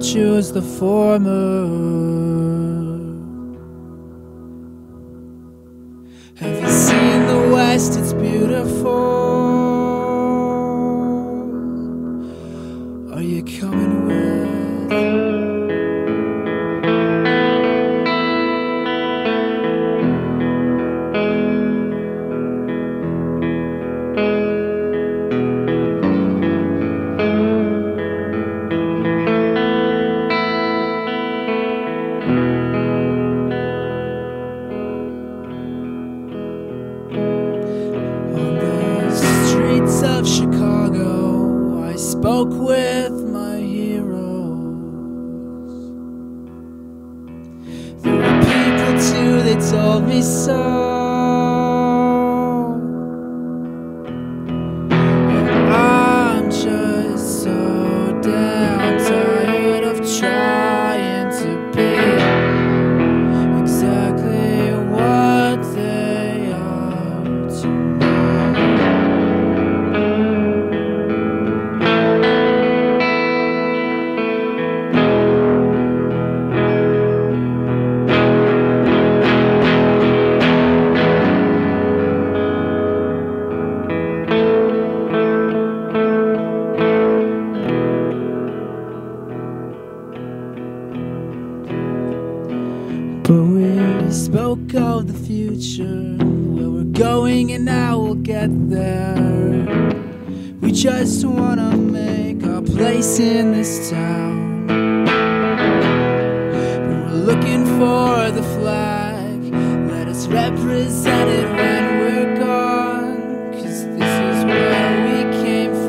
choose the former. Have you seen the West? It's beautiful. Are you coming with? Of Chicago, I spoke with my heroes. There were people too, they told me so. I'm just so damn tired of trying to be exactly what they are to me. But we spoke of the future, where we're going and how we'll get there. We just wanna make our place in this town. We're looking for the flag, let us represent it when we're gone, 'cause this is where we came from.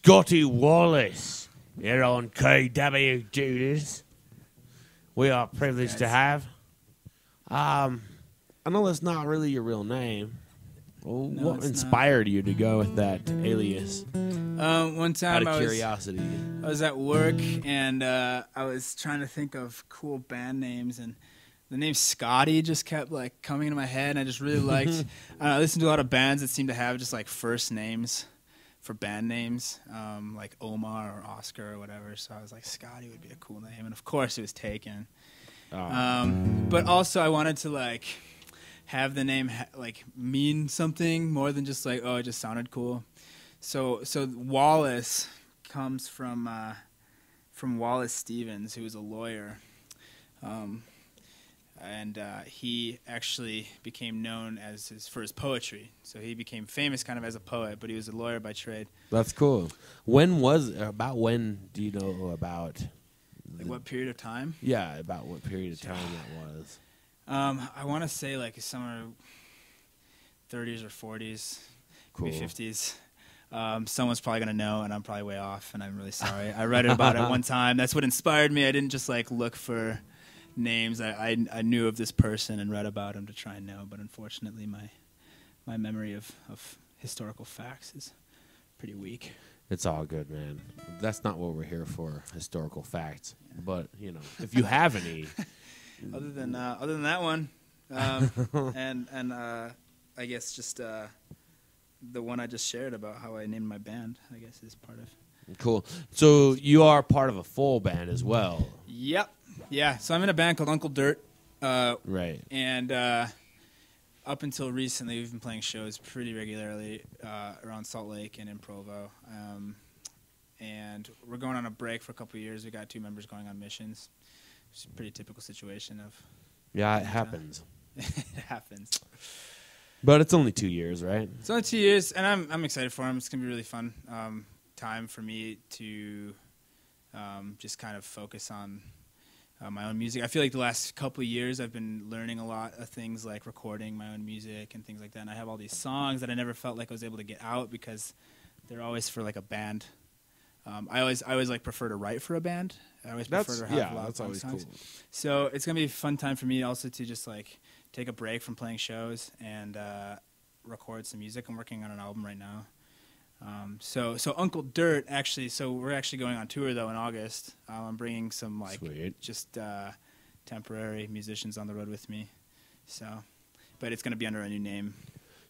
Scotty Wallace here on KW Judas. We are privileged to have. I know that's not really your real name. Well, No, what inspired you to go with that alias? One time Out of curiosity. I was at work and I was trying to think of cool band names, and the name Scotty just kept like coming into my head, and I just really liked. I listened to a lot of bands that seem to have just like first names for band names, like Omar or Oscar or whatever. So I was like, Scotty would be a cool name, and of course it was taken. But also I wanted to like have the name like mean something more than just like, oh, it just sounded cool. So Wallace comes from Wallace Stevens, who was a lawyer. And he actually became known for his poetry. So he became famous kind of as a poet, but he was a lawyer by trade. That's cool. When do you know about? Like what period of time? Yeah, about what period of time that was. I want to say like somewhere 30s or 40s, cool. Maybe 50s. Someone's probably going to know, and I'm probably way off, and I'm really sorry. I read about it one time. That's what inspired me. I didn't just like look for names. I knew of this person and read about him to try and know, but unfortunately my memory of historical facts is pretty weak. It's all good, man. That's not what we're here for, historical facts. Yeah. But, if you have any. other than that one, and I guess just the one I just shared about how I named my band, I guess is part of. Cool. So you are part of a full band as well. Yep. Yeah. So I'm in a band called Uncle Dirt. Right. And up until recently, we've been playing shows pretty regularly around Salt Lake and in Provo. And we're going on a break for a couple of years. We got 2 members going on missions. It's a pretty typical situation of. Yeah, it happens. It happens. But it's only 2 years, right? It's only 2 years, and I'm excited for them. It's gonna be really fun time for me to just kind of focus on my own music. I feel like the last couple of years I've been learning a lot of things like recording my own music and things like that. And I have all these songs that I never felt like I was able to get out because they're always for like a band. I always like prefer to write for a band. I always prefer to have a lot of songs. Cool. So it's gonna be a fun time for me also to just like take a break from playing shows and record some music. I'm working on an album right now. So Uncle Dirt actually. So we're actually going on tour though in August. I'm bringing some like just temporary musicians on the road with me. So, but it's gonna be under a new name.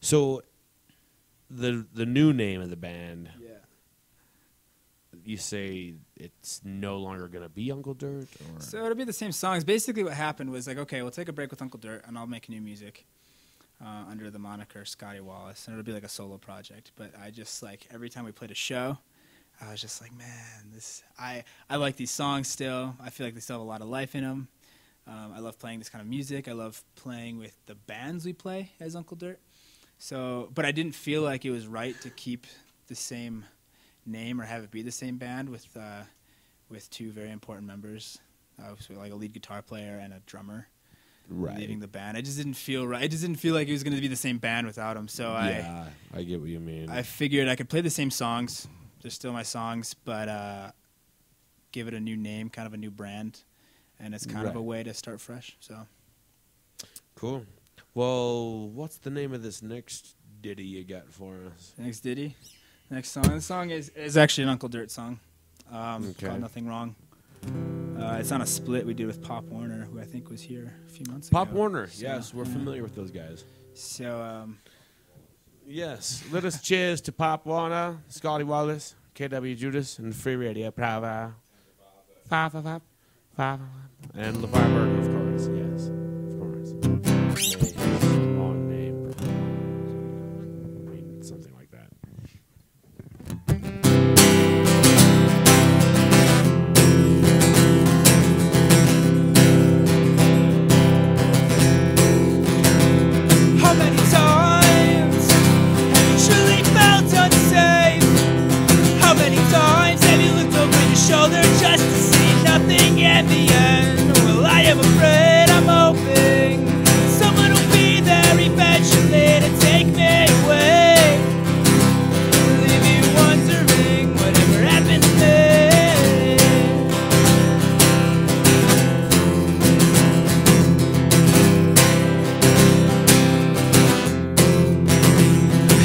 So the new name of the band. Yeah. You say it's no longer gonna be Uncle Dirt, or? So it'll be the same songs. Basically, what happened was like, okay, we'll take a break with Uncle Dirt, and I'll make new music. Under the moniker Scotty Wallace, and it'll be like a solo project. But I just like every time we played a show, I was just like, man, I like these songs still. I feel like they still have a lot of life in them. I love playing this kind of music. I love playing with the bands we play as Uncle Dirt. So, but I didn't feel like it was right to keep the same name or have it be the same band with 2 very important members, so like a lead guitar player and a drummer. Right. Leaving the band. It just didn't feel right. It just didn't feel like it was going to be the same band without him. So I get what you mean. I figured I could play the same songs. They're still my songs, but give it a new name, kind of a new brand, and it's kind of a way to start fresh. So cool. Well, what's the name of this next ditty you got for us? Next ditty, next song. The song is actually an Uncle Dirt song. Called Nothing Wrong. It's on a split we did with Pop Warner, who I think was here a few months ago. Pop Warner, so, yes, we're familiar with those guys. So, yes, let us cheers to Pop Warner, Scotty Wallace, KW Judas, and Free Radio Provo. And LeVar Burton, of course, yes, of course. Long name. I mean, something like that. Shoulder just to see nothing at the end. Well, I am afraid, I'm hoping someone will be there eventually to take me away, leave you wondering whatever happened to me.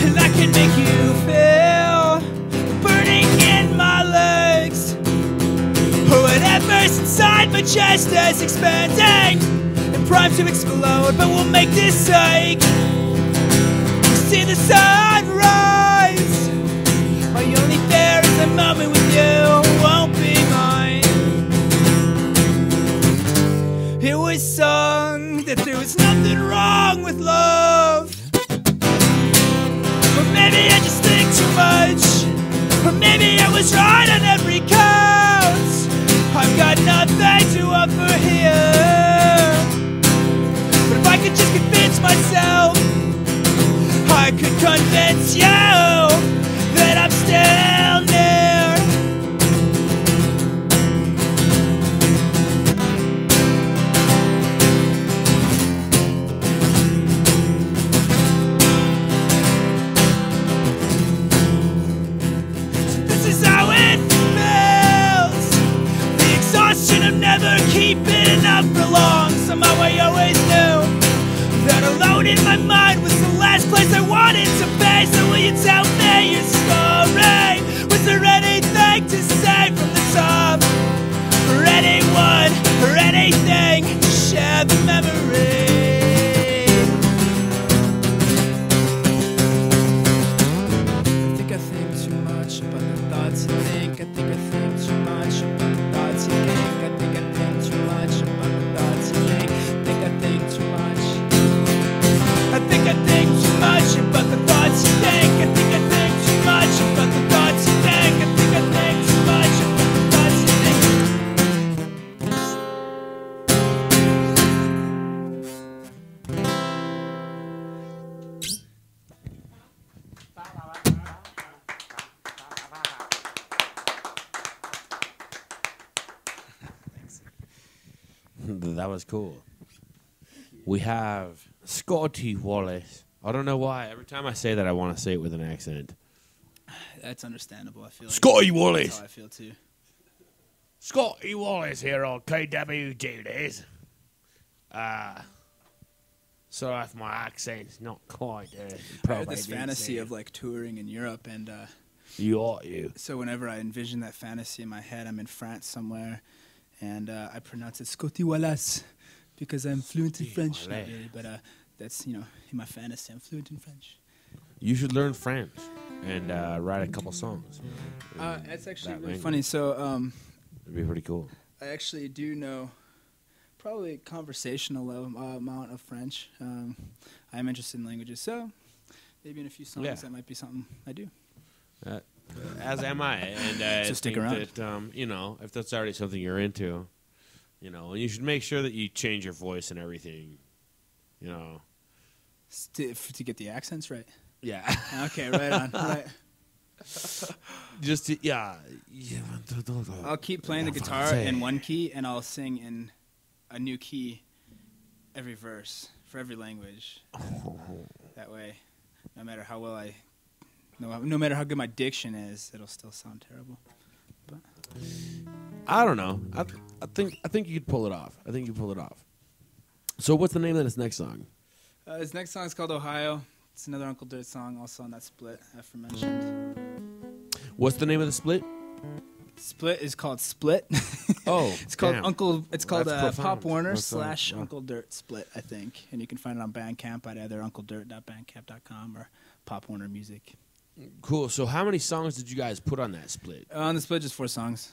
And I can make you feel burning in my legs. Whatever's inside my chest is expanding and primed to explode, but we'll make this ache. See the sun rise. My only fear is the moment with you won't be mine. It was was right on every count. I've got nothing to offer here. But if I could just convince myself, I could convince you that I'm still near. This is how it feels. The exhaustion of never keeping up for long. Somehow I always knew that alone in my mind was the last place I wanted to be. So will you tell me your story? Was there anything to say from the top? For anyone or anything to share the memory? I think too much about the thoughts you think. I think too much about the thoughts you think. I think too much about the thoughts you think. I think too much. I think too much about the thoughts you think. I think too much about the thoughts you think. I think too much about the thoughts you think. That was cool. We have Scotty Wallace. I don't know why. Every time I say that, I want to say it with an accent. That's understandable. I feel like Scotty that's Wallace. how I feel too. Scotty Wallace here on KW Judas. Sorry if my accent's not quite. I had this fantasy of like touring in Europe, and you ought you. so whenever I envision that fantasy in my head, I'm in France somewhere, and I pronounce it Scotty Wallace because I'm fluent in French. Not Wallace. really, but that's, you know, in my fantasy, I'm fluent in French. You should learn French and write a couple songs. It's actually that really language. funny. So It'd be pretty cool. I actually do know probably a conversational amount of French. I'm interested in languages, so maybe in a few songs that might be something I do. As am I. And So stick around. that, you know, if that's already something you're into, you know, and you should make sure that you change your voice and everything, you know. To get the accents right. Yeah. Okay, right on. Right. Just to, yeah. I'll keep playing the guitar in one key, and I'll sing in a new key every verse for every language. That way, no matter how well no matter how good my diction is, it'll still sound terrible. But I don't know. I think you could pull it off. I think you pull it off. So what's the name of this next song? This next song is called Ohio. It's another Uncle Dirt song, also on that split aforementioned. What's the name of the split? Split is called Split. Oh, it's called damn. Uncle. It's called That's profound. Pop Warner That's / Uncle Dirt Split, I think, and you can find it on Bandcamp at either uncledirt.bandcamp.com or Pop Warner Music. Cool. So how many songs did you guys put on that split? On the split, just 4 songs.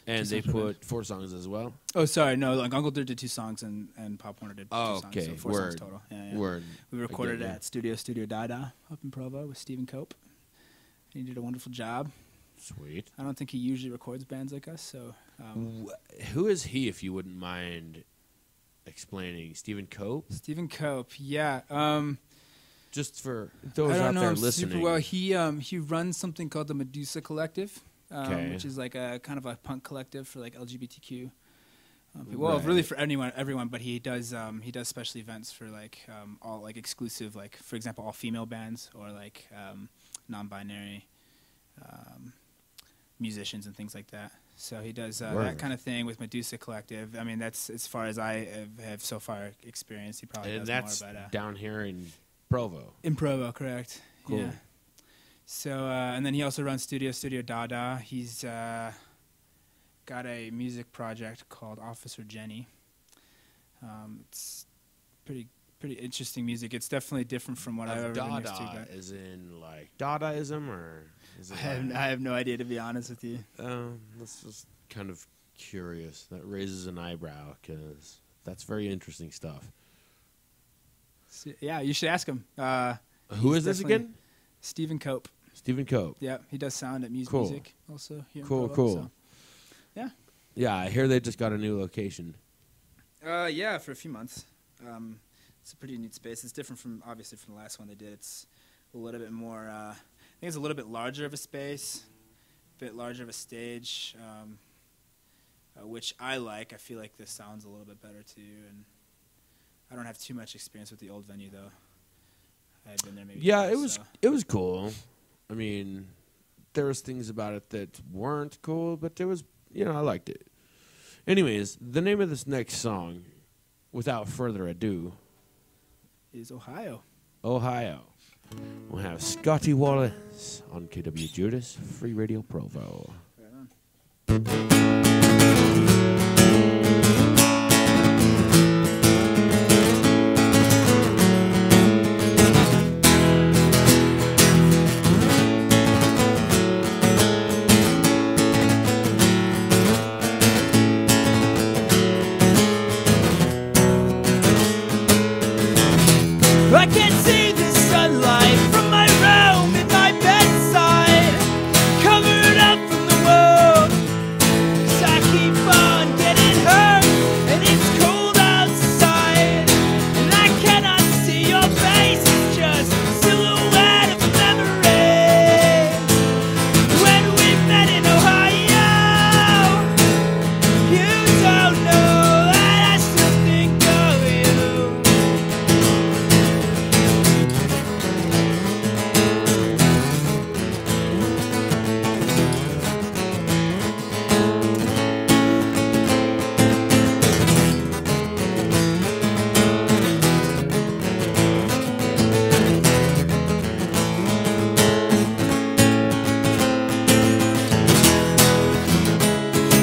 And Just they songs per put 4 songs as well? Oh, sorry, no. Like Uncle Dirt did 2 songs, and Pop Warner did 2 songs. Okay. So 4 songs total. Yeah. Word. We recorded I get at Studio Dada up in Provo with Stephen Cope. He did a wonderful job. Sweet. I don't think he usually records bands like us, so. Who is he, if you wouldn't mind explaining? Stephen Cope? Stephen Cope, yeah. Just for those I don't out know there him listening. super well. He runs something called the Medusa Collective, Okay. which is like a kind of a punk collective for like LGBTQ. People. Well, Right. really for everyone, but he does special events for like all like exclusive, like for example, all female bands or like non-binary musicians and things like that. So he does that kind of thing with Medusa Collective. I mean, that's as far as I have so far experienced. He probably And does that's more, but down here in Provo. in Provo, correct? Cool. Yeah. So and then he also runs Studio Dada. He's got a music project called Officer Jenny. It's pretty interesting music. It's definitely different from what I've ever been used to. Dada But is in like Dadaism, or is it I have no idea, to be honest with you. That's just kind of curious. That raises an eyebrow because that's very interesting stuff. So, yeah, you should ask him. Who is this definitely again? Stephen Cope. Stephen Cope. Yeah, he does sound at Muse Cool. Music also here in Cool, Provo, cool. so. Yeah. Yeah, I hear they just got a new location. Yeah, for a few months. It's a pretty neat space. It's different from, obviously, from the last one they did. It's a little bit more, I think it's a little bit larger of a space, a bit larger of a stage, which I like. I feel like this sounds a little bit better, too, and I don't have too much experience with the old venue, though. I had been there maybe Yeah, twice, it was cool. I mean, there was things about it that weren't cool, but there was, I liked it. Anyways, the name of this next song, without further ado, is Ohio. Ohio. We'll have Scotty Wallace on KW Judas, Free Radio Provo. Right on. I can see the sunlight from my room in my bedside, covered up from the world, 'cause I keep on getting hurt, and it's cold outside, and I cannot see your face, it's just a silhouette of a memory. When we met in Ohio, you don't know that I still think of you.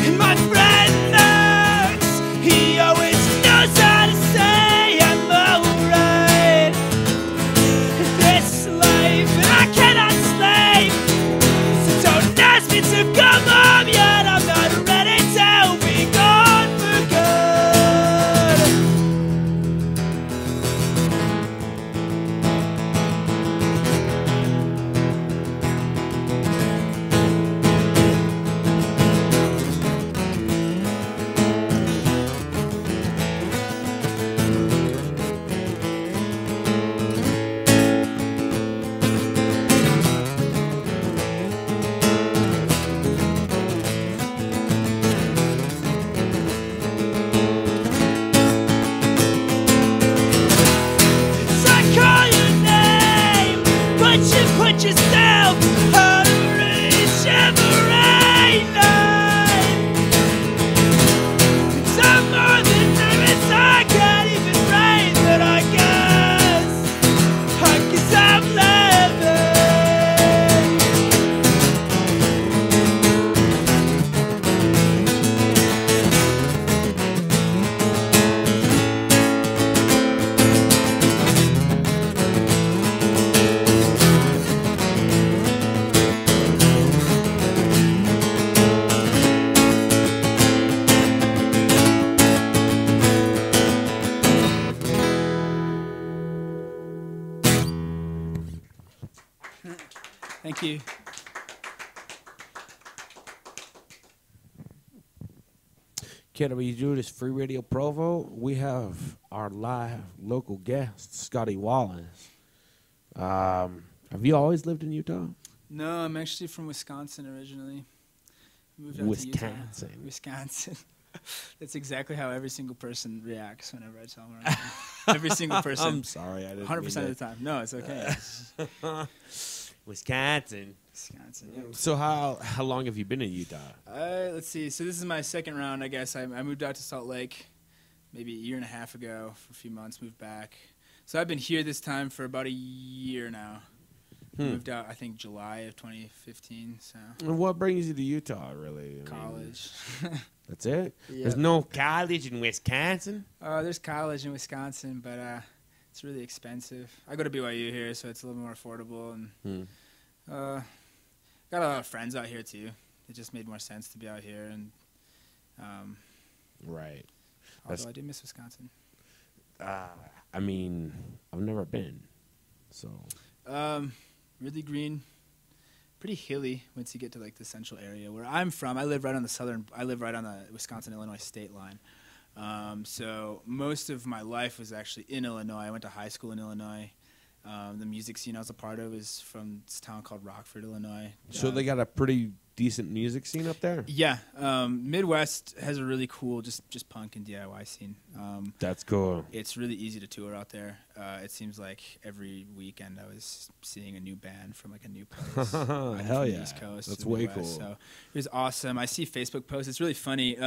And my friend Max, he always knows how to say I'm alright. This life, and I cannot slave, so don't ask me to come home yet. I'm not ready to be gone for good. So I call your name, but you put yourself out of reach every night. It's I'm more than nervous, I can't even breathe, but I guess I'm living. Thank you. KW Judas, Free Radio Provo. We have our live local guest, Scotty Wallace. Have you always lived in Utah? No, I'm actually from Wisconsin originally. Moved out Wisconsin. to Utah. Wisconsin. That's exactly how every single person reacts whenever I tell them where I'm from. Every single person. I'm sorry, I didn't 100% of the time. No, it's okay. Wisconsin. Wisconsin. Yeah. So how long have you been in Utah? Let's see. So this is my second round, I guess. I moved out to Salt Lake maybe a year and a half ago for a few months, moved back. So I've been here this time for about a year now. Moved out, I think, July of 2015. So And what brings you to Utah, really? I mean, college. that's it? Yeah. There's no college in Wisconsin? There's college in Wisconsin, but it's really expensive. I go to BYU here, so it's a little more affordable. And got a lot of friends out here, too. It just made more sense to be out here. And Right. although I do miss Wisconsin. I mean, I've never been, so. Really green. pretty hilly once you get to like the central area where I'm from. I live right on the Wisconsin-Illinois state line. So most of my life was actually in Illinois. I went to high school in Illinois. The music scene I was a part of is from this town called Rockford, Illinois. So they got a pretty decent music scene up there? Yeah. Midwest has a really cool just punk and DIY scene. That's cool. It's really easy to tour out there. It seems like every weekend I was seeing a new band from like a new place. Hell yeah. East Coast That's to the way West. cool. So it was awesome. I see Facebook posts. It's really funny.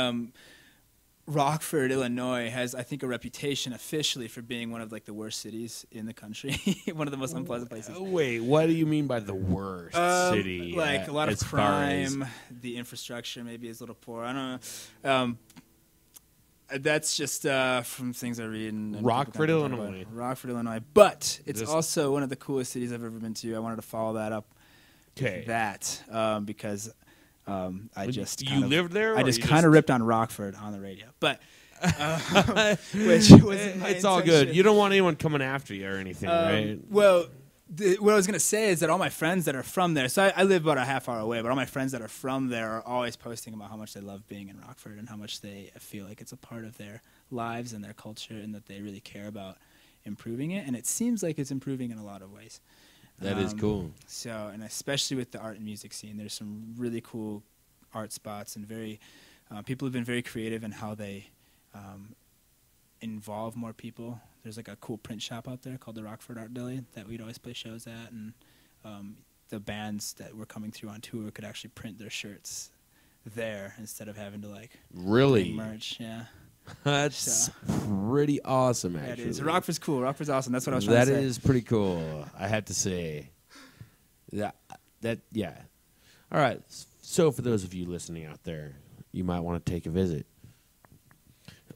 Rockford, Illinois has, I think, a reputation officially for being one of like the worst cities in the country. One of the most unpleasant places. Wait, what do you mean by the worst city? Like a lot of crime, the infrastructure maybe is a little poor. I don't know. That's just from things I read. And Rockford, Illinois. Rockford, Illinois. But it's also one of the coolest cities I've ever been to. I wanted to follow that up. Okay. That because I just lived there. I just kind of ripped on Rockford on the radio, but which wasn't it's all good. You don't want anyone coming after you or anything, right? Well, what I was gonna say is that all my friends that are from there. So I live about a half hour away, but all my friends that are from there are always posting about how much they love being in Rockford and how much they feel like it's a part of their lives and their culture, and that they really care about improving it. And it seems like it's improving in a lot of ways. That is cool. So, and especially with the art and music scene, there's some really cool art spots, and very people have been very creative in how they involve more people. There's like a cool print shop out there called the Rockford Art Deli that we'd always play shows at, and the bands that were coming through on tour could actually print their shirts there instead of having to like really bring merch. Yeah. That's pretty awesome, actually. That is. Rockford's cool. Rockford's awesome. That's what I was trying to say. That is pretty cool, I have to say. Yeah. All right. So for those of you listening out there, you might want to take a visit.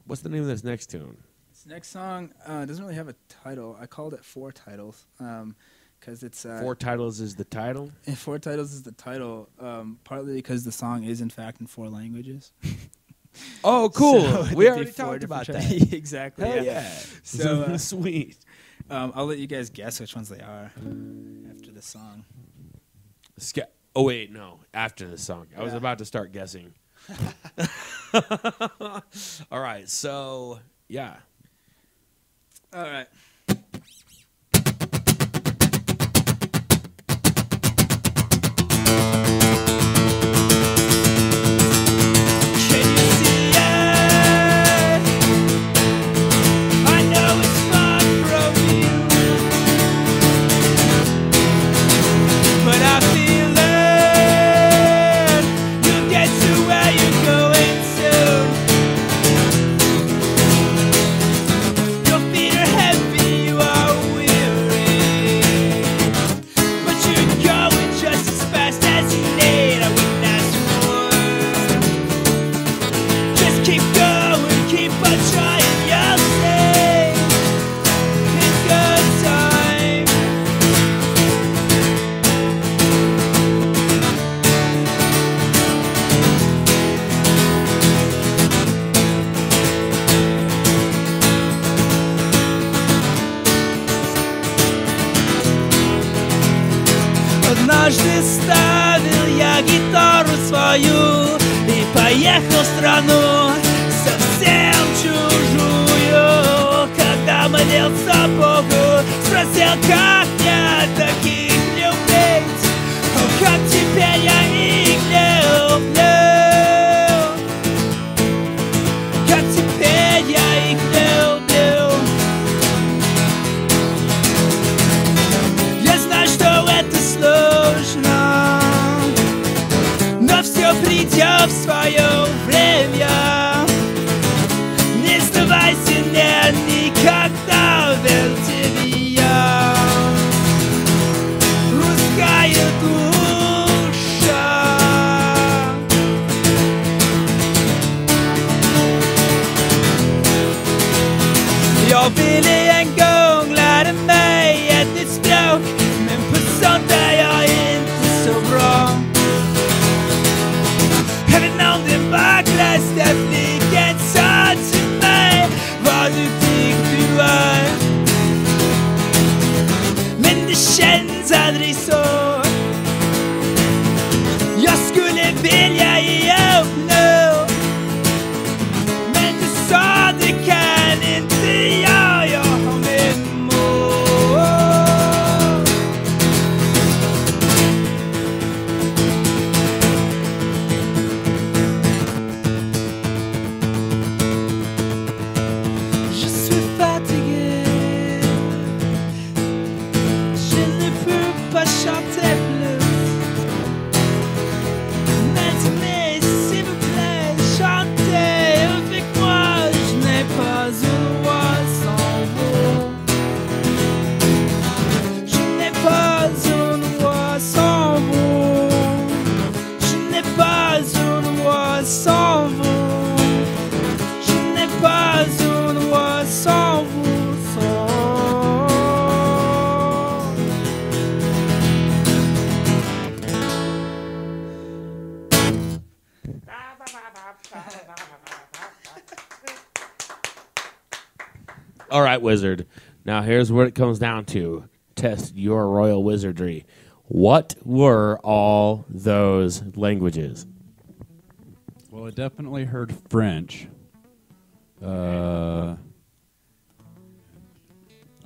What's the name of this next tune? This next song doesn't really have a title. I called it Four Titles because it's... Four Titles is the title? Four Titles is the title, partly because the song is, in fact, in 4 languages. Oh, cool. So we already talked about that. Exactly. Hell yeah. So sweet. I'll let you guys guess which ones they are after the song. Oh, wait, no. After the song. I was about to start guessing. All right. So, yeah. All right. Однажды ставил я гитару свою и поехал в страну совсем чужую. Когда молился Богу, спросил, как мне таких любить. О, как теперь я их люблю. Как теперь я их люблю. Я знаю, что это сложно, но все придет в свое время. Не сдавайся, нет, никогда, верь тебе я. vilja ge upp nu. Men du sa det kan inte jag har mitt mål. Je suis fatigué, je ne peux pas chanter plus. Maintenant, s'il vous plaît, chantez avec moi. Je n'ai pas une voix sans vous. Je n'ai pas une voix sans vous. Je n'ai pas une voix sans vous. Je n'ai pas une voix sans vous. All right, wizard. Now here's what it comes down to. Test your royal wizardry. What were all those languages? Well, I definitely heard French. I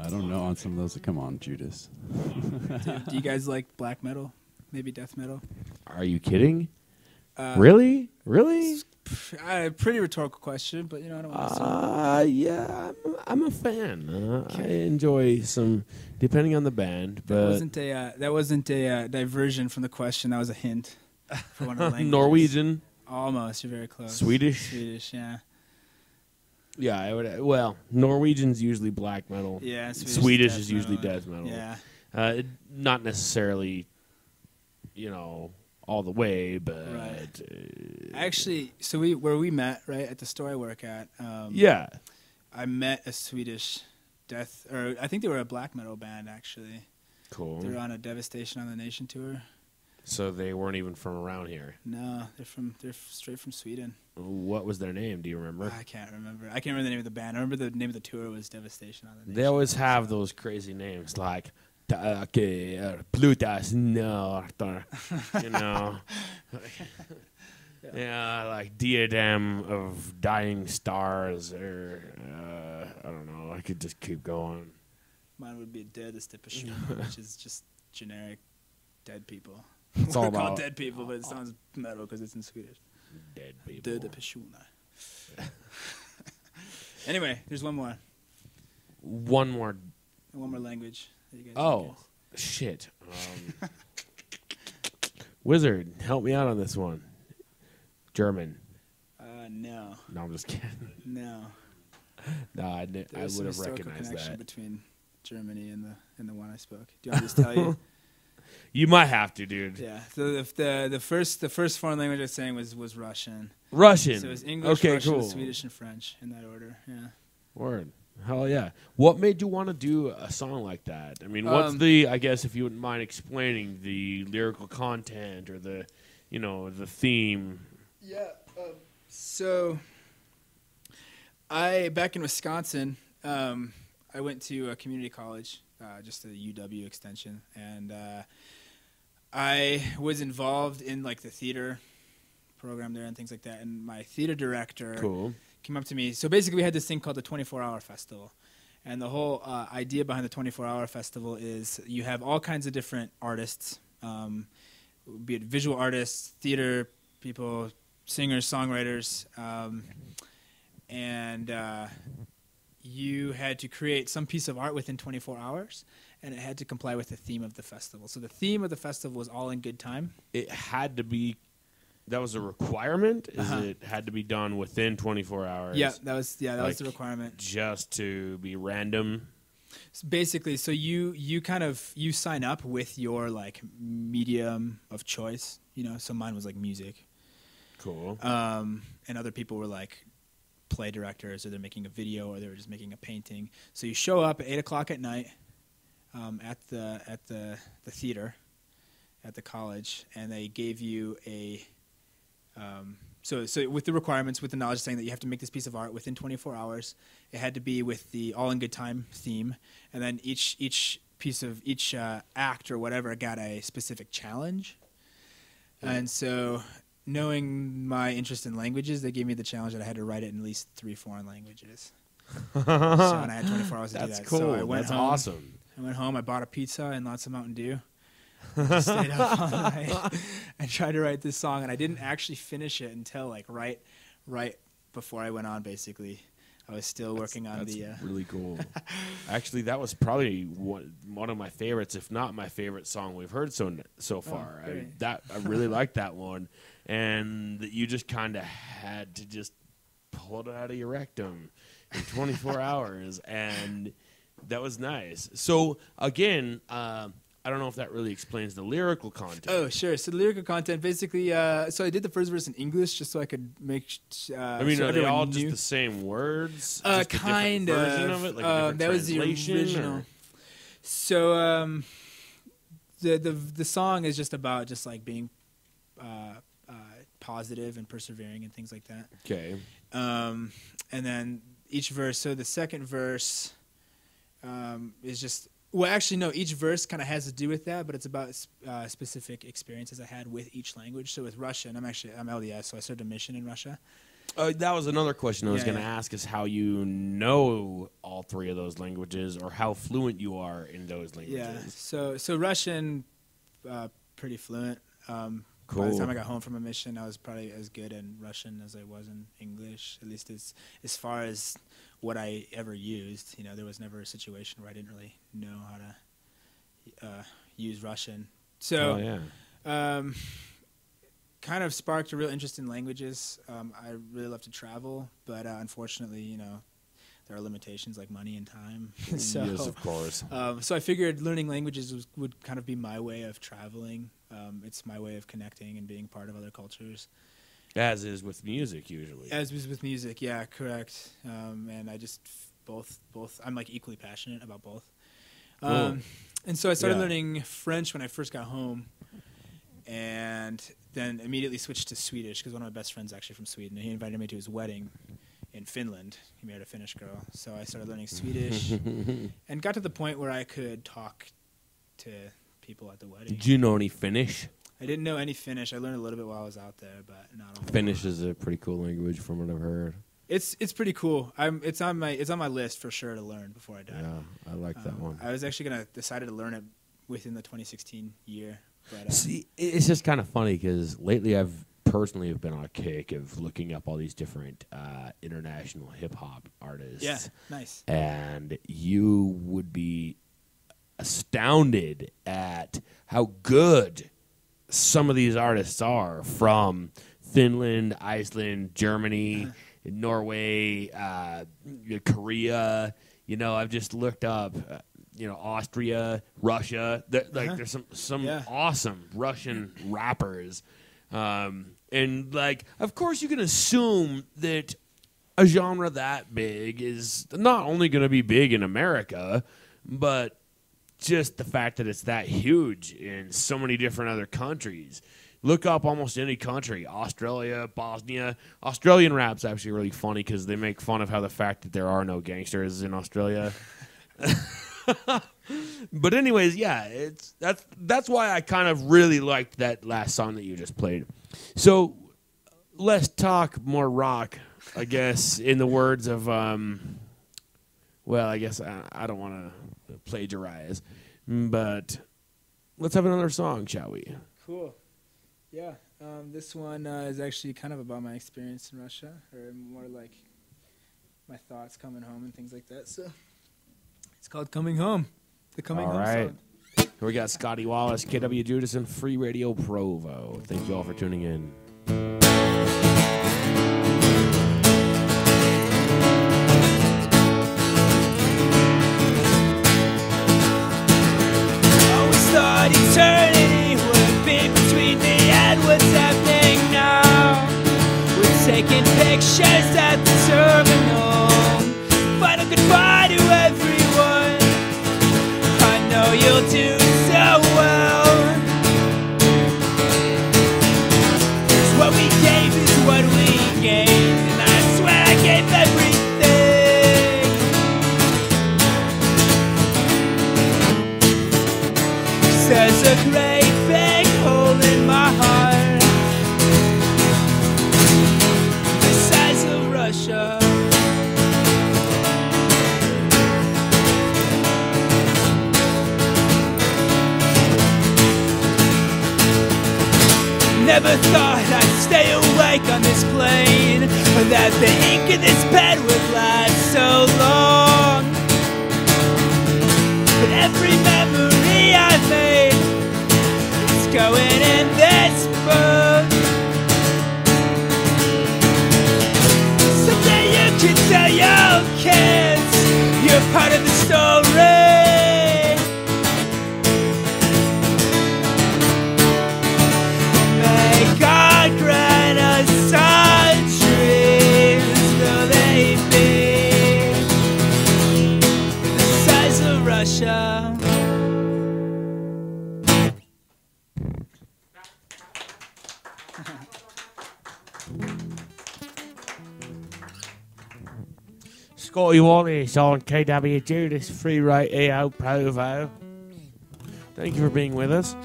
don't know on some of those. Come on, Judas. Do you guys like black metal? Maybe death metal? Are you kidding? Really? Really? Pretty rhetorical question, but you know I don't want to. Yeah, I'm a fan. I enjoy some, depending on the band. But That wasn't a diversion from the question. That was a hint for one of the languages. Norwegian, Almost. You're very close. Swedish. Swedish, yeah. Yeah, I would. Well, Norwegian's usually black metal. Yeah. Swedish death is usually metal. death metal. Yeah. Not necessarily, all the way, but Right. Actually, so where we met, right, at the store I work at. yeah. I met a Swedish death, or I think they were a black metal band actually. Cool. They were on a Devastation on the Nation tour. So they weren't even from around here. No, they're straight from Sweden. What was their name? Do you remember? I can't remember. I can't remember the name of the band. I remember the name of the tour was Devastation on the Nation. They always have those crazy names like Plutas North, yeah, like Diadem of Dying Stars, or I don't know. I could just keep going. Mine would be Dödaste Person, which is just generic dead people. It's all We're called about dead people, but it sounds metal because it's in Swedish. dead people. Döda Personer. Anyway, there's one more. One more. One more language. That you guys Oh, shit. Wizard, help me out on this one. German. No. No, I'm just kidding. No. No, I There's would some have historical recognized connection that. between Germany and the one I spoke. Do you want me to just tell you? You might have to, dude. Yeah. So the first foreign language I was saying was Russian. Russian. So it was English, okay, Russian, cool. Swedish, and French in that order. Yeah. Word. Hell yeah. What made you want to do a song like that? I mean, what's I guess if you wouldn't mind explaining the lyrical content or the theme. Yeah. So back in Wisconsin, I went to a community college, just a UW extension, and I was involved in like the theater program there and things like that. And my theater director came up to me. So basically, we had this thing called the 24-hour festival, and the whole idea behind the 24-hour festival is you have all kinds of different artists, be it visual artists, theater people, singers, songwriters, and you had to create some piece of art within 24 hours, and it had to comply with the theme of the festival. So the theme of the festival was all in good time. It had to be. That was a requirement. It had to be done within 24 hours. Yeah, that was the requirement. Just to be random. So basically, so you sign up with your like medium of choice. So mine was like music. Cool. And other people were like play directors, or they're making a video, or they were just making a painting. So you show up at 8:00 at night at the theater at the college, and they gave you a so with the requirements, with the knowledge saying that you have to make this piece of art within 24 hours. It had to be with the all in good time theme, and then each act or whatever got a specific challenge. And so knowing my interest in languages, they gave me the challenge that I had to write it in at least 3 foreign languages. So and I had 24 hours to do that. That's cool. So I went That's home, awesome. I went home. I bought a pizza and lots of Mountain Dew. I just stayed up all night and tried to write this song, and I didn't actually finish it until like right before I went on. Basically, I was still working on that's the. Really cool. Actually, that was probably one of my favorites, if not my favorite song we've heard so far. I really liked that one, and you just kind of had to just pull it out of your rectum in 24 hours, and that was nice. So again. I don't know if that really explains the lyrical content. Oh, sure. So the lyrical content, basically, so I did the first verse in English just so I could make. I mean, so are they all knew. just the same words? Kind just a different version of it, like a different that was the translation, original. or? So the song is just about just like being positive and persevering and things like that. Okay. And then each verse. So the second verse is just. Well, actually, no. Each verse kind of has to do with that, but it's about specific experiences I had with each language. So with Russian, I'm LDS, so I served a mission in Russia. That was another question I was going to yeah. ask: is how you know all 3 of those languages, or how fluent you are in those languages. Yeah. So Russian, pretty fluent. Cool. By the time I got home from a mission, I was probably as good in Russian as I was in English. At least as far as what I ever used. You know, there was never a situation where I didn't really know how to use Russian. So, kind of sparked a real interest in languages. I really love to travel, but unfortunately, you know, there are limitations like money and time. So, yes, of course. So I figured learning languages would kind of be my way of traveling. It's my way of connecting and being part of other cultures. As is with music, usually. As is with music, yeah, correct. And I just both. I'm like equally passionate about both. Cool. And so I started learning French when I first got home, and then immediately switched to Swedish because one of my best friends is actually from Sweden, and he invited me to his wedding in Finland. He married a Finnish girl, so I started learning Swedish, and got to the point where I could talk to people at the wedding. Did you know any Finnish? I didn't know any Finnish. I learned a little bit while I was out there, but not a whole Finnish lot. is a pretty cool language from what I've heard. It's pretty cool. It's on my list for sure to learn before I die. Yeah, I like that one. I was actually decided to learn it within the 2016 year. But, See, it's just kind of funny because lately I've personally been on a kick of looking up all these different international hip hop artists. Yeah, nice. And you would be astounded at how good some of these artists are from Finland, Iceland, Germany, Norway, Korea. You know, I've just looked up, Austria, Russia. There's some awesome Russian rappers. And, of course you can assume that a genre that big is not only going to be big in America, but just the fact that it's that huge in so many different other countries. Look up almost any country, Australia, Bosnia. Australian rap's actually really funny because they make fun of how the fact that there are no gangsters in Australia. But anyways, yeah, that's why I kind of really liked that last song that you just played. So let's talk more rock, I guess, in the words of, I guess I don't want to plagiarize, but let's have another song, shall we? Cool. Yeah. This one is actually kind of about my experience in Russia, or more like my thoughts coming home and things like that. So it's called Coming Home. The Coming Home song. Here we got Scotty Wallace, KW Judas, and Free Radio Provo. Thank you all for tuning in. Always thought eternity would be between me and what's happening now. We're taking pictures at the terminal. Final goodbye to everyone. I know you'll do so well. 'Cause what we gave is what we gained, and I swear I gave everything. There's a great big hole in my heart. Never thought I'd stay awake on this plane, or that the ink in this pen would last so long. But every memory I've made is going in this book. Someday you can tell your kids you're part of the story. May God grant us such dreams, though they be the size of Russia. Scotty Wallace on KW Judas freeradioprovo. Thank you for being with us.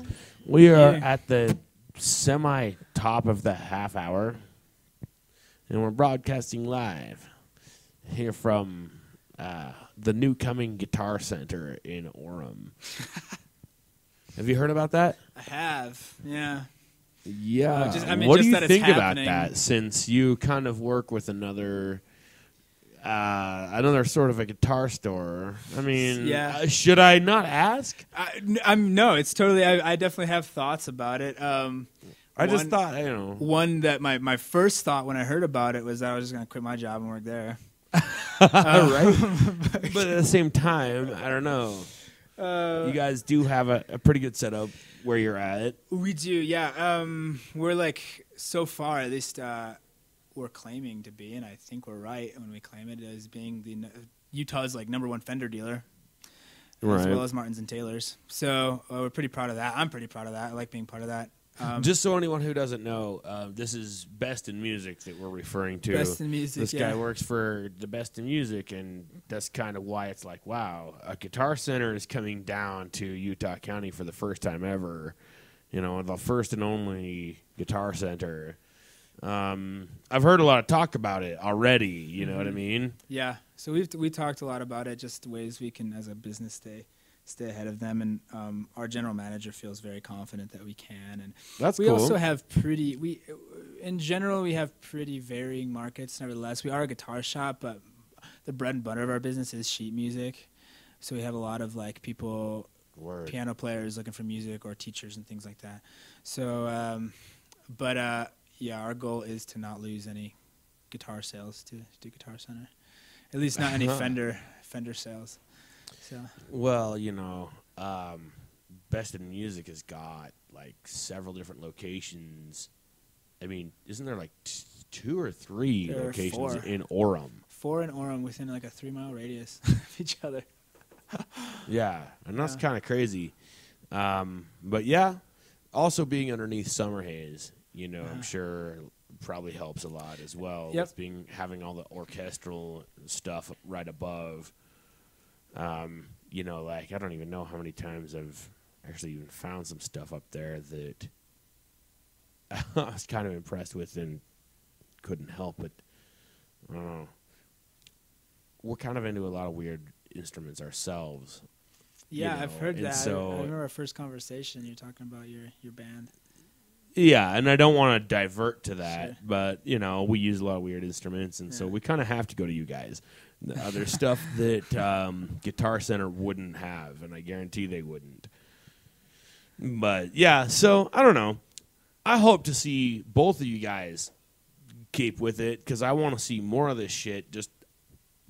We are at the semi-top of the half hour, and we're broadcasting live here from the New Coming Guitar Center in Orem. Have you heard about that? I have, yeah. Yeah. just What do you that it's think about happening. that, since you kind of work with another sort of a guitar store? I mean, Yeah. Should I not ask? No, it's totally. I definitely have thoughts about it. I just thought, one that my first thought when I heard about it was that I was just gonna quit my job and work there. Right? But at the same time, I don't know. You guys do have a pretty good setup where you're at. We do, yeah. We're like, so far at least, we're claiming to be, and I think we're right when we claim it as being Utah's like #1 Fender dealer, as well as Martins and Taylors. So we're pretty proud of that. I'm pretty proud of that. I like being part of that. Just so anyone who doesn't know, this is Best in Music that we're referring to. Best in Music, This guy works for the Best in Music, and that's kind of why it's like, wow, a guitar center is coming down to Utah County for the first time ever. You know, the first and only guitar center. I've heard a lot of talk about it already, you know what I mean? Yeah. So we talked a lot about it, just ways we can, as a business, stay ahead of them, and our general manager feels very confident that we can. And That's we cool. also have in general, we have pretty varying markets. Nevertheless, we are a guitar shop, but the bread and butter of our business is sheet music. So we have a lot of like people, piano players looking for music, or teachers and things like that. So, yeah, our goal is to not lose any guitar sales to Guitar Center. At least not any Fender sales. So. Well, you know, Best in Music has got like several different locations. I mean, isn't there like 2 or 3 There are locations 4. in Orem? 4 in Orem within like a 3-mile radius of each other. Yeah, and that's kind of crazy. But yeah, also being underneath Summer Haze, you know, I'm sure probably helps a lot as well. Yep. With having all the orchestral stuff right above. You know, like, I don't even know how many times I've actually even found some stuff up there that I was kind of impressed with and couldn't help it. I don't know. We're kind of into a lot of weird instruments ourselves. Yeah, you know, I've heard and that. so- I remember our first conversation. You're talking about your band. Yeah, and I don't want to divert to that, Sure. but, you know, we use a lot of weird instruments, and so we kind of have to go to you guys. There's stuff that Guitar Center wouldn't have, and I guarantee they wouldn't. But, yeah, so, I don't know. I hope to see both of you guys keep with it, because I want to see more of this shit just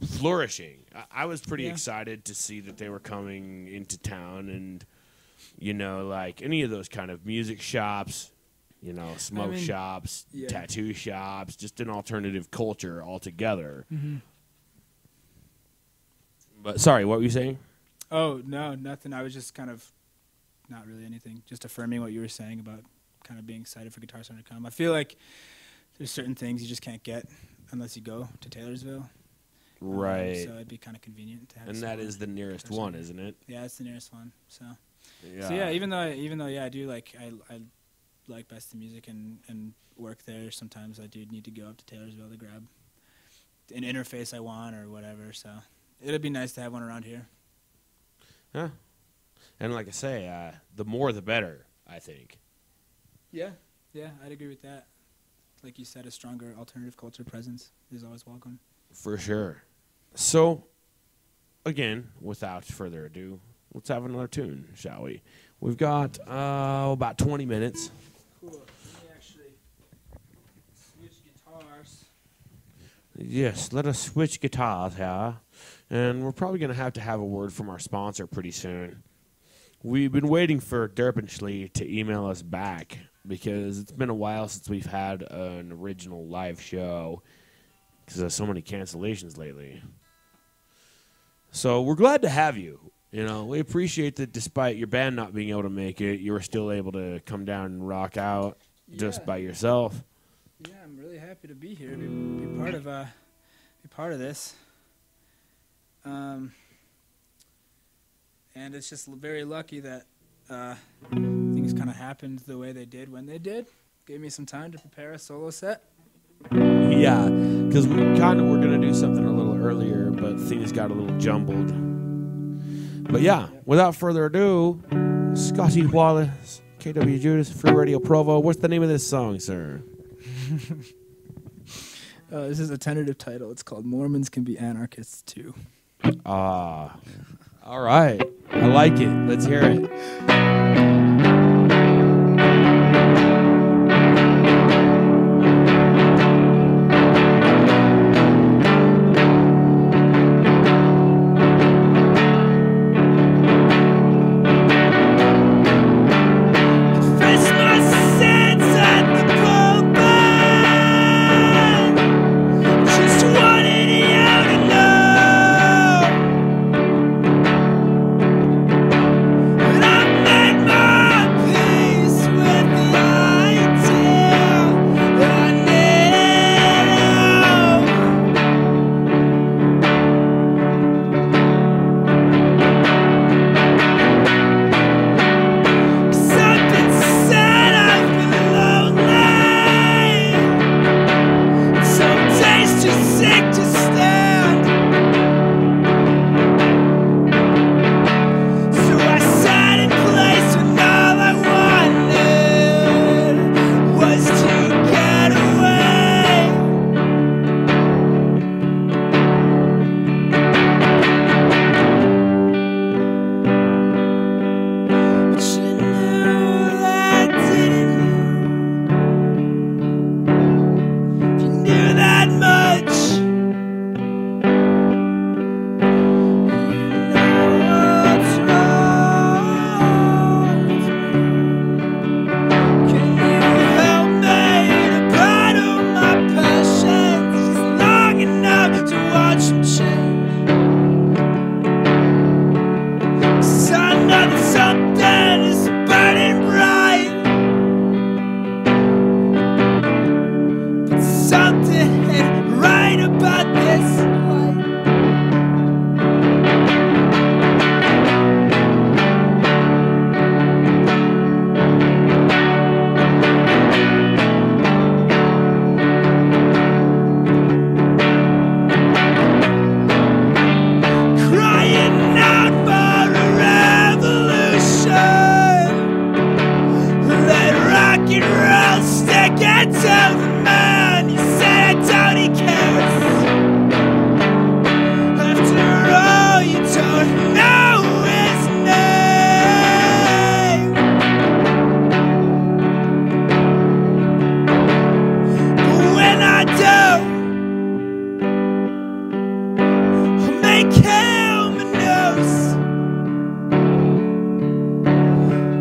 flourishing. I was pretty excited to see that they were coming into town, and, you know, like, any of those kind of music shops, you know, smoke shops, tattoo shops, just an alternative culture altogether. Mm-hmm. But sorry, what were you saying? Oh, no, nothing. I was just kind of not really anything. Just affirming what you were saying about kind of being excited for Guitar Center to come. I feel like there's certain things you just can't get unless you go to Taylorsville. Right. So it'd be kind of convenient to have. And that is the nearest one, isn't it? Yeah, it's the nearest one. So Yeah. So yeah, even though I do like I like Best in Music and work there. Sometimes I do need to go up to Taylorsville to grab an interface I want or whatever. So it'd be nice to have one around here. Yeah. And like I say, the more the better, I think. Yeah. Yeah, I'd agree with that. Like you said, a stronger alternative culture presence is always welcome. For sure. So, again, without further ado, let's have another tune, shall we? We've got about 20 minutes. Cool. Let me actually switch guitars. Yes, let us switch guitars here. And we're probably going to have a word from our sponsor pretty soon. We've been waiting for Derpinschley to email us back because it's been a while since we've had an original live show because there's so many cancellations lately. So we're glad to have you. You know, we appreciate that despite your band not being able to make it, you were still able to come down and rock out just by yourself. Yeah, I'm really happy to be here, be part of this. And it's just very lucky that things kind of happened the way they did when they did. Gave me some time to prepare a solo set. Yeah, because we kind of were going to do something a little earlier, but things got a little jumbled. But yeah, without further ado, Scotty Wallace, KW Judas, Free Radio Provo. What's the name of this song, sir? This is a tentative title. It's called Mormons Can Be Anarchists Too. Ah, all right. I like it. Let's hear it.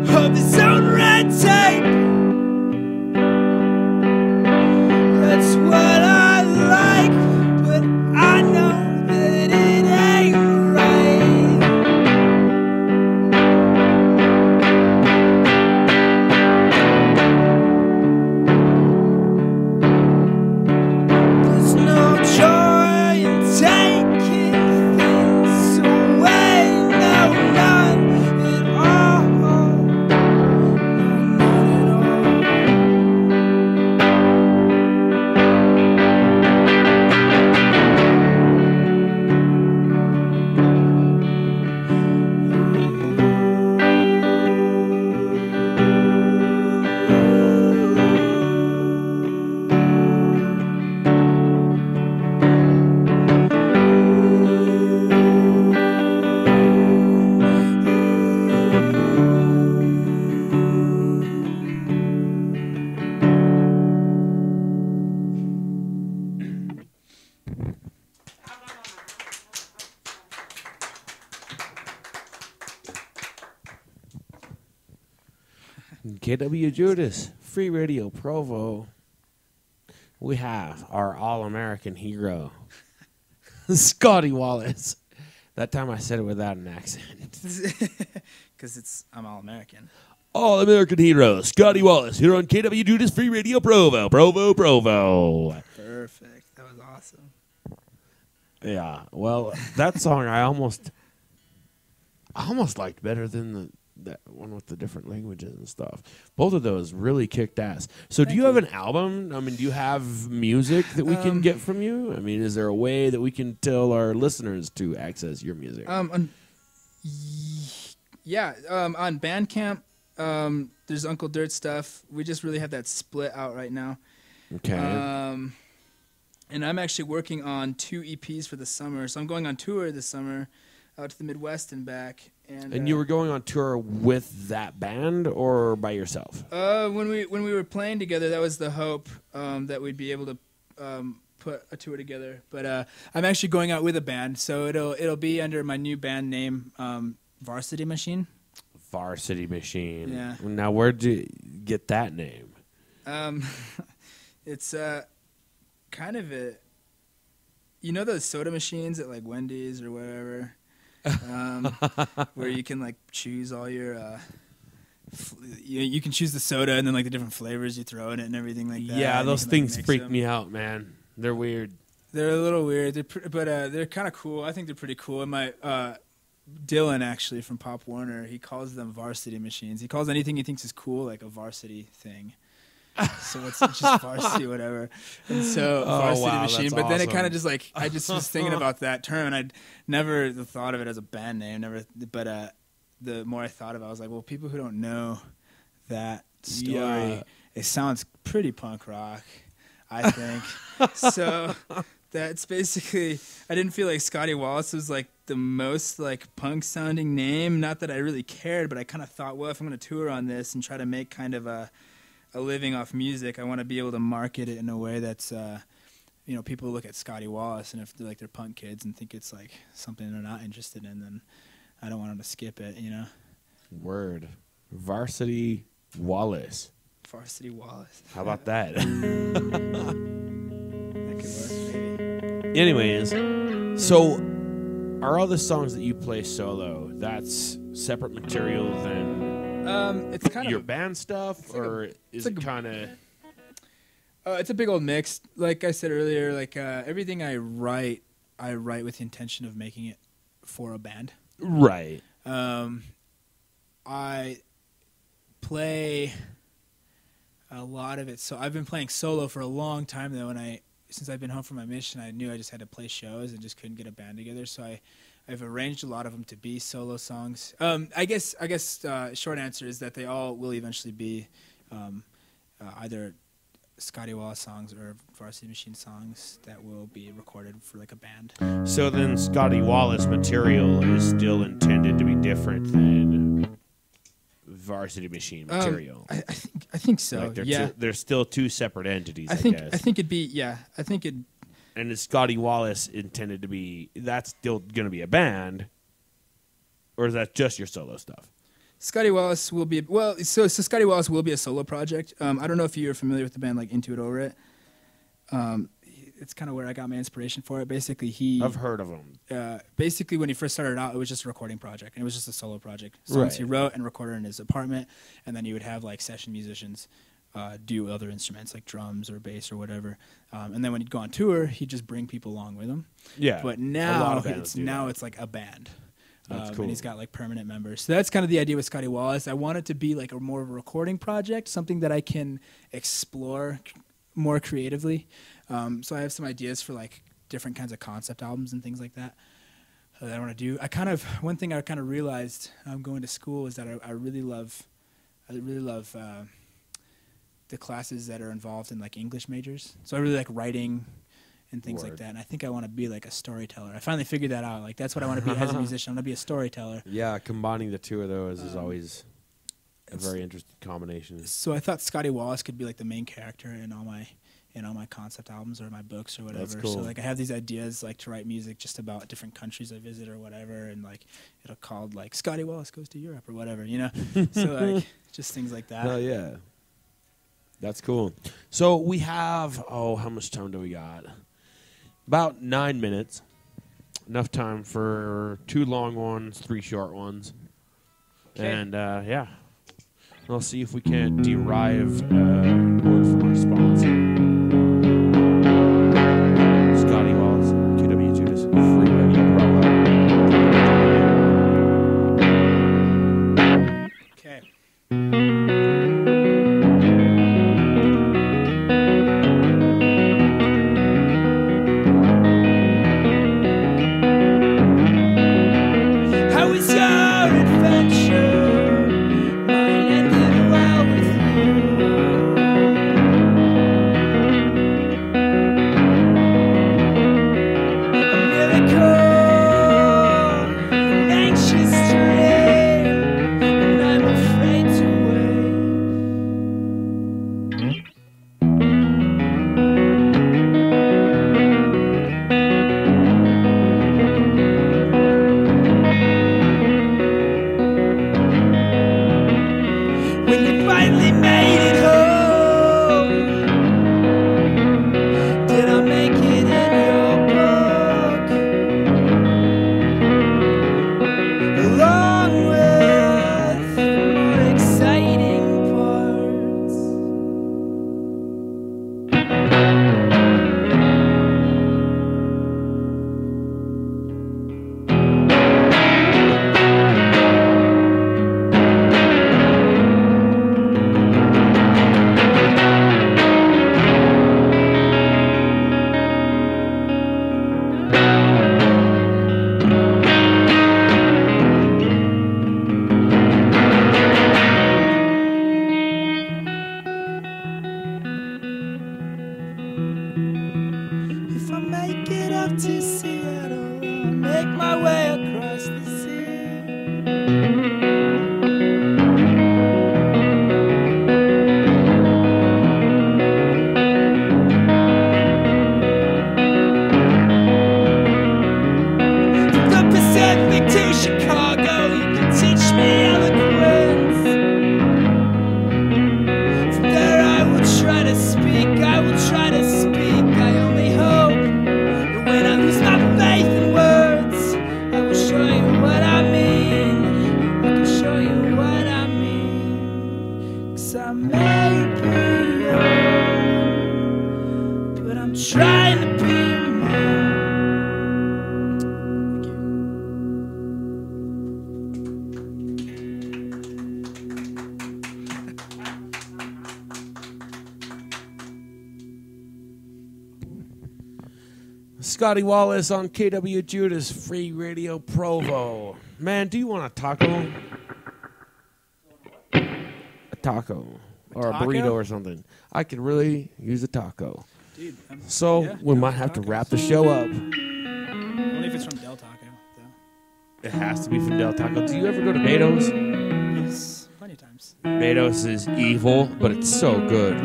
Of his own red tape. KW Judas, Free Radio Provo. We have our all-American hero, Scotty Wallace. That time I said it without an accent. Because I'm all American. All-American hero, Scotty Wallace, here on KW Judas, Free Radio Provo. Provo. Perfect. That was awesome. Yeah, well, that song I almost liked better than that one with the different languages and stuff. Both of those really kicked ass. So do you have an album? I mean, do you have music that we can get from you? I mean, is there a way that we can tell our listeners to access your music? On Bandcamp, there's Uncle Dirt stuff. We just really have that split out right now. Okay. And I'm actually working on 2 EPs for the summer. So I'm going on tour this summer out to the Midwest and back. And you were going on tour with that band or by yourself? When we were playing together, that was the hope, that we'd be able to put a tour together. But I'm actually going out with a band, so it'll be under my new band name, Varsity Machine. Varsity Machine. Yeah. Now, where'd you get that name? It's kind of those soda machines at like Wendy's or wherever. Where you can like choose all your you can choose the soda and then like the different flavors you throw in it and everything like that. Yeah, those things freak them. me out, man. They're weird. They're a little weird, but they're kind of cool. I think they're pretty cool. And my Dylan, actually, from Pop Warner, he calls them varsity machines. He calls anything he thinks is cool like a varsity thing. So it's just varsity, whatever. And so varsity machine. But then it kind of just like, I just was thinking about that term, and I'd never thought of it as a band name. But the more I thought about it, I was like, well, people who don't know that story, it sounds pretty punk rock, I think. So that's basically, I didn't feel like Scotty Wallace was like the most like punk sounding name. Not that I really cared, but I kind of thought, well, if I'm going to tour on this and try to make kind of a living off music, I want to be able to market it in a way that's, people look at Scotty Wallace, and if they're punk kids and think it's like something they're not interested in, then I don't want them to skip it, Word. Varsity Wallace. Varsity Wallace. How about that? That could work, maybe. Anyways, so are all the songs that you play solo, that's separate material than it's kind your of band stuff, or is it kind of? It's a big old mix. Like I said earlier, like everything I write with the intention of making it for a band. Right. I play a lot of it. So I've been playing solo for a long time though, and since I've been home from my mission, I knew I just had to play shows and just couldn't get a band together. So I've arranged a lot of them to be solo songs. I guess short answer is that they all will eventually be either Scotty Wallace songs or Varsity Machine songs that will be recorded for like a band. So then Scotty Wallace material is still intended to be different than Varsity Machine material. I think so. Like they're still two separate entities. I guess. I think it'd be I think it. And is Scotty Wallace intended to be? That's still going to be a band, or is that just your solo stuff? Scotty Wallace will be so Scotty Wallace will be a solo project. I don't know if you're familiar with the band like Into It Over It. It's kind of where I got my inspiration for it. Basically, I've heard of him. Basically, when he first started out, it was just a recording project, and it was just a solo project. Songs he wrote and recorded in his apartment, and then he would have like session musicians do other instruments like drums or bass or whatever. And then when he'd go on tour, he'd just bring people along with him. Yeah. But now it's like a band. That's cool. And he's got like permanent members. So that's kind of the idea with Scotty Wallace. I want it to be like more of a recording project, something that I can explore more creatively. So I have some ideas for like different kinds of concept albums and things like that that I want to do. One thing I kind of realized going to school is that I really love the classes that are involved in like English majors. So I really like writing and things like that. And I think I want to be like a storyteller. I finally figured that out. Like that's what I want to be as a musician. I want to be a storyteller. Yeah, combining the two of those is always a very interesting combination. So I thought Scotty Wallace could be like the main character in all my concept albums or my books or whatever. That's cool. So like I have these ideas like to write music just about different countries I visit or whatever, and like it'll called like Scotty Wallace Goes to Europe or whatever, you know. So like just things like that. Oh yeah, that's cool. So we have how much time do we got? About 9 minutes. Enough time for 2 long ones, 3 short ones, and yeah. We'll see if we can derive a word from our sponsor. Scotty Wallace, QW Judas, Free Radio Provo. Okay. How was your adventure? Mine ended well with you. A miracle, an anxious dream, and I'm afraid to wait. When you finally made it home, did I make it in your book? Along with the more exciting parts. If I make it up to Seattle, I'll make my way across the sea. From the Pacific to Chicago, you can teach me eloquence. From there I will try to speak, I will try to speak. I only hope that when I lose my faith in words, I will show you what I mean. I can show you what I mean. 'Cause I may be young, but I'm trying to be man. Scotty Wallace on KW Judas, Free Radio Provo. Man, do you want a taco? A taco. Or a taco? burrito or something. I could really use a taco. Dude, So yeah, we down might for have to tacos. wrap the show up. Only if it's from Del Taco, though. It has to be from Del Taco. Do you ever go to Beto's? Yes, plenty of times. Beto's is evil, but it's so good.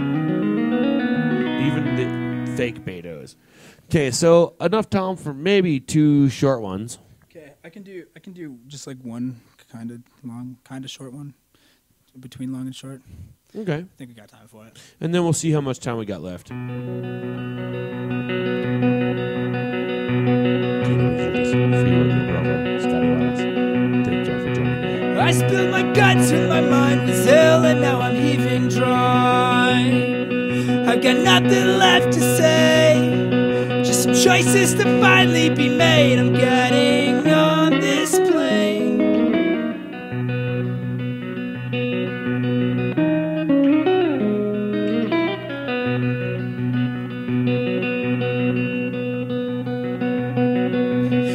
Even the fake Beto's. Okay, so enough time for maybe 2 short ones. Okay, I can do just like one kind of long, kind of short one, between long and short. Okay. I think we got time for it. And then we'll see how much time we got left. I spilled my guts when my mind was ill, and now I'm heaving dry. I've got nothing left to say, just some choices to finally be made. I'm getting on this plane.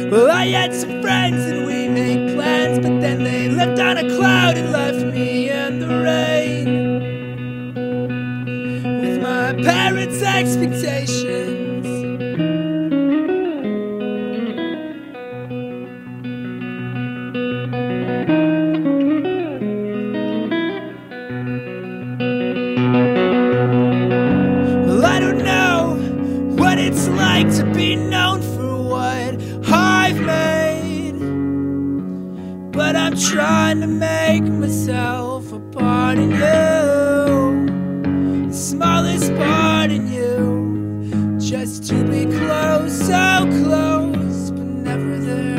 Well, I had some friends and we made plans, but then they left on a cloud and left me in the rain with my parents' expectations. it's like to be known for what I've made. But I'm trying to make myself a part in you, the smallest part in you, just to be close, so close, but never there.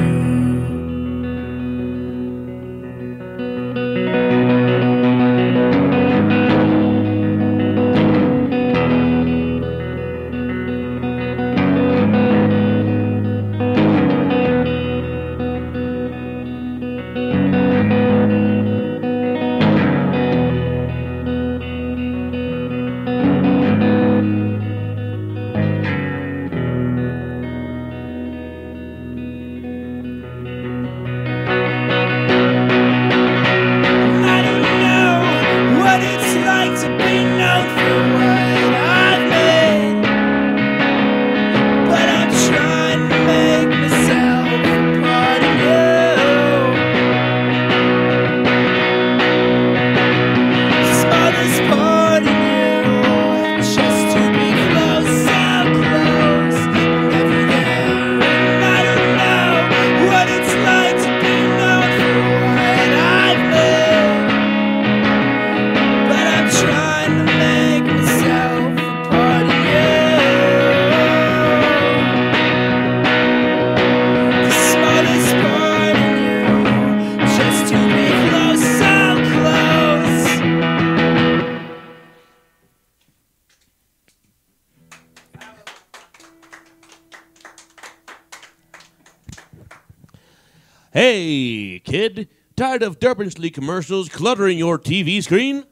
Hey, kid, tired of Derpinsley commercials cluttering your TV screen?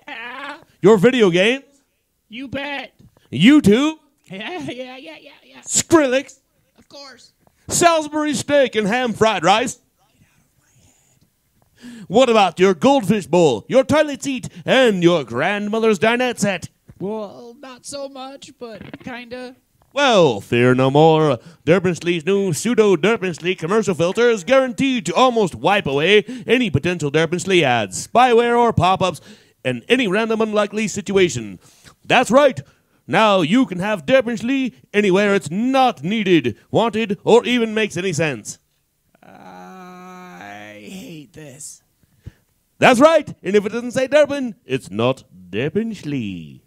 Yeah, Your video games? you bet. YouTube? Yeah. Skrillex? Of course. Salisbury steak and ham fried rice? What about your goldfish bowl, your toilet seat, and your grandmother's dinette set? Well, not so much, but kinda. Well, fear no more. Derpinsley's new pseudo-Derpinsley commercial filter is guaranteed to almost wipe away any potential Derpinsley ads, spyware, or pop-ups in any random unlikely situation. That's right. Now you can have Derpinsley anywhere it's not needed, wanted, or even makes any sense. I hate this. That's right. And if it doesn't say Derpin, it's not Derpinsley.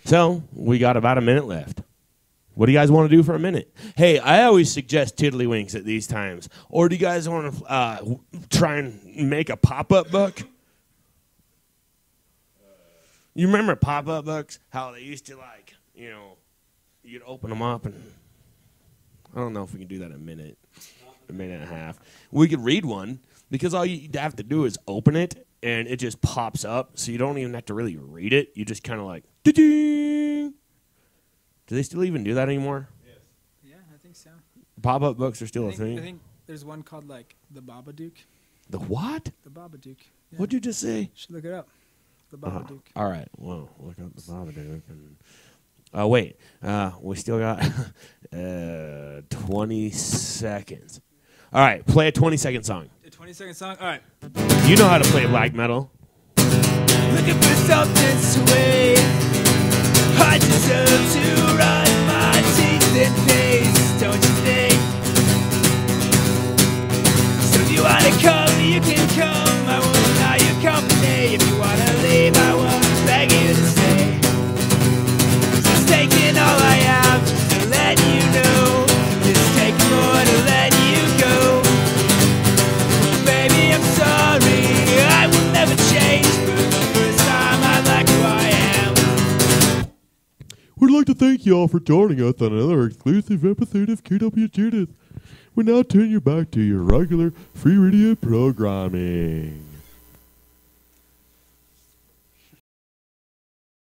So, we got about a minute left. What do you guys want to do for a minute? Hey, I always suggest tiddlywinks at these times. Or do you guys want to try and make a pop-up book? You remember pop-up books? How they used to, like, you know, you'd open them up and... I don't know if we can do that in a minute and a half. We could read one, because all you have to do is open it, and it just pops up, so you don't even have to really read it. You just kind of like, ding. Do they still even do that anymore? Yes. Yeah, I think so. Pop-up books are still a thing? I think there's one called, like, the Babadook. The what? The Babadook. Yeah. What'd you just say? You should look it up. The Babadook. All right. Well, look up the Babadook. Oh, wait. We still got 20 seconds. All right. Play a 20-second song. A 20-second song? All right. You know how to play black metal. Looking for something sweet. I deserve to run my teeth in peace, don't you think? So if you wanna come, you can come. I won't deny your company. If you wanna leave, I won't beg you to stay. Just taking all I have to let you know. Just take more to let you go. Baby, I'm sorry, I will never change. For the first time, I like who I am. We'd like to thank you all for joining us on another exclusive episode of KW Judas. We now turn you back to your regular free radio programming.